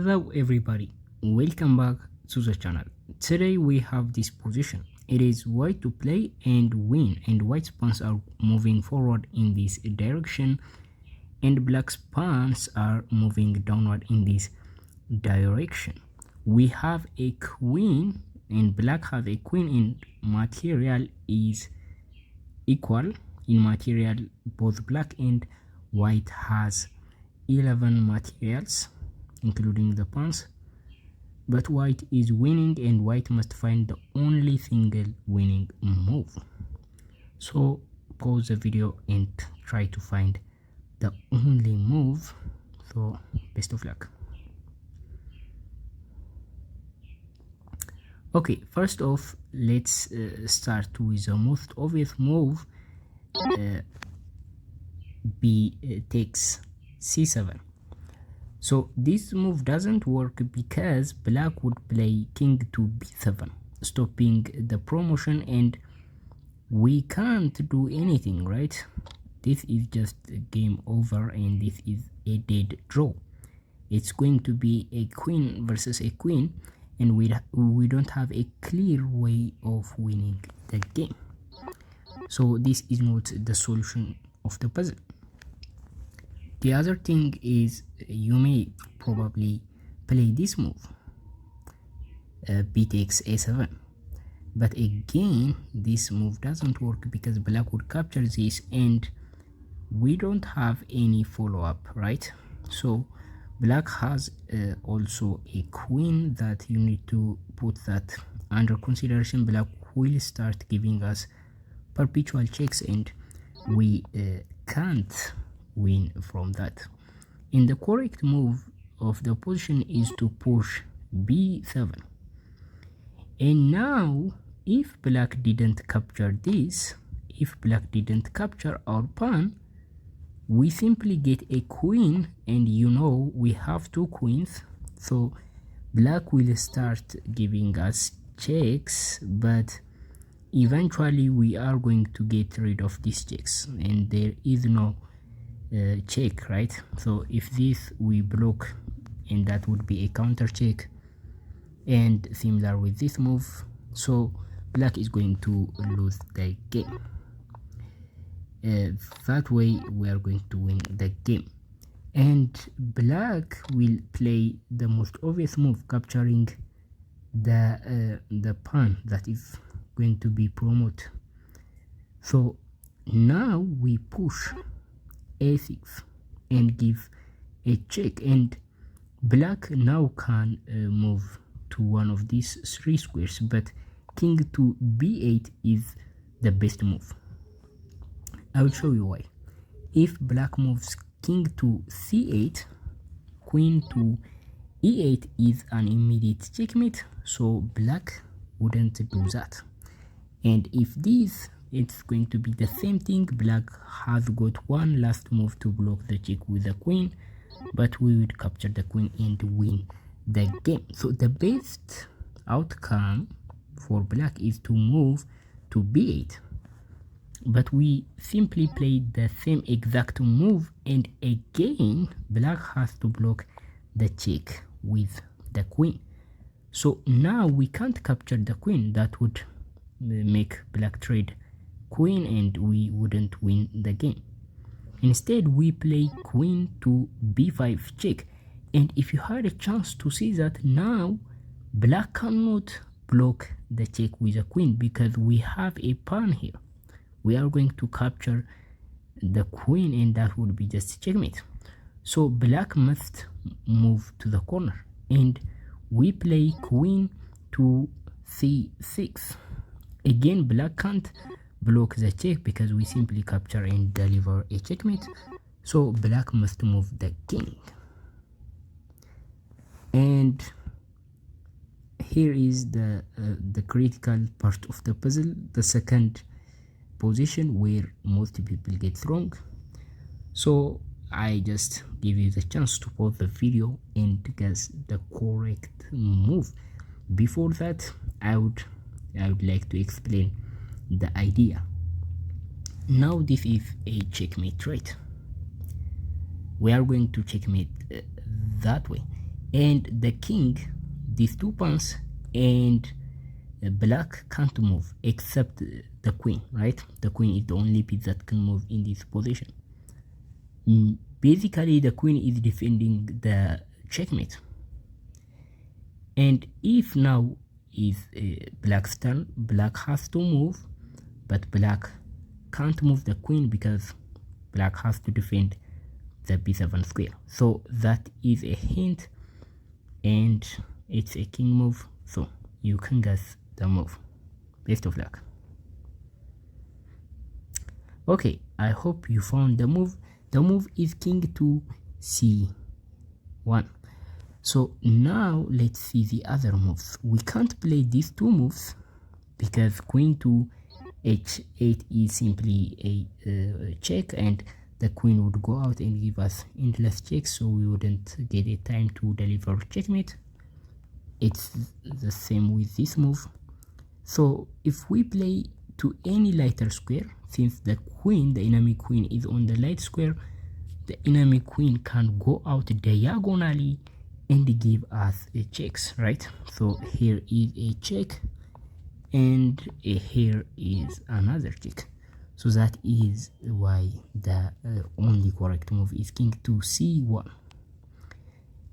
Hello everybody, welcome back to the channel. Today we have this position. It is white to play and win, and white's pawns are moving forward in this direction and black's pawns are moving downward in this direction. We have a queen and black have a queen in material is equal. In material both black and white has 11 materials including the pawns, but white is winning and white must find the only single winning move. So pause the video and try to find the only move. So best of luck. Okay, first off, let's start with the most obvious move. B takes c7. So this move doesn't work because black would play king to b7, stopping the promotion, and we can't do anything, right? This is just a game over and this is a dead draw. It's going to be a queen versus a queen, and we don't have a clear way of winning the game. So this is not the solution of the puzzle. The other thing is you may probably play this move, b takes a7, but again this move doesn't work because black would capture this and we don't have any follow-up, right? So black has also a queen that you need to put that under consideration. Black will start giving us perpetual checks and we can't win from that. And the correct move of the position is to push b7. And now if black didn't capture this, if black didn't capture our pawn, we simply get a queen, and you know we have two queens, so black will start giving us checks, but eventually we are going to get rid of these checks and there is no check, right? So if this we block, and that would be a counter check, and similar with this move, so black is going to lose the game. That way we are going to win the game, and black will play the most obvious move, capturing the pawn that is going to be promoted. So now we push a6 and give a check, and black now can move to one of these three squares, but king to b8 is the best move. I will show you why. If black moves king to c8, queen to e8 is an immediate checkmate, so black wouldn't do that. And if this, it's going to be the same thing. Black has got one last move to block the check with the queen, but we would capture the queen and win the game. So the best outcome for black is to move to b8, but we simply played the same exact move, and again black has to block the check with the queen. So now we can't capture the queen. That would make black trade queen and we wouldn't win the game. Instead we play queen to b5 check, and if you had a chance to see that now black cannot block the check with a queen because we have a pawn here. We are going to capture the queen and that would be just checkmate. So black must move to the corner, and we play queen to c6. Again black can't block the check because we simply capture and deliver a checkmate, so black must move the king. And here is the critical part of the puzzle, the second position where most people get wrong. So I just give you the chance to pause the video and guess the correct move. Before that, I would like to explain the idea. Now this is a checkmate, right? We are going to checkmate that way, and the king, these 2 pawns, and black can't move except the queen, right? The queen is the only piece that can move in this position. Basically, the queen is defending the checkmate. And if now is black's turn, black has to move, but black can't move the queen because black has to defend the b7 square. So that is a hint, and it's a king move, so you can guess the move. Best of luck. Okay, I hope you found the move. The move is king to c1. So now let's see the other moves. We can't play these 2 moves because queen to h8 is simply a check, and the queen would go out and give us endless checks, so we wouldn't get a time to deliver checkmate. It's the same with this move. So if we play to any lighter square, since the queen, the enemy queen, is on the light square, the enemy queen can go out diagonally and give us a checks, right? So here is a check, and here is another check. So that is why the only correct move is king to c1.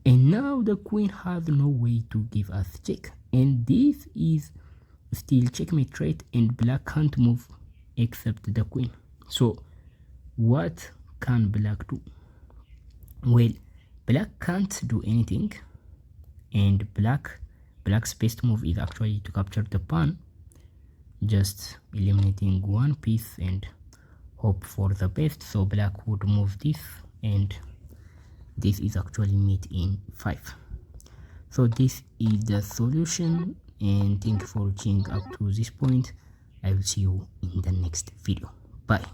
And now the queen has no way to give us check, and this is still checkmate, right? And black can't move except the queen. So what can black do? Well, black can't do anything, and black's best move is actually to capture the pawn, just eliminating one piece and hope for the best. So black would move this, and this is actually mate in 5. So this is the solution, and thank you for watching up to this point. I will see you in the next video. Bye.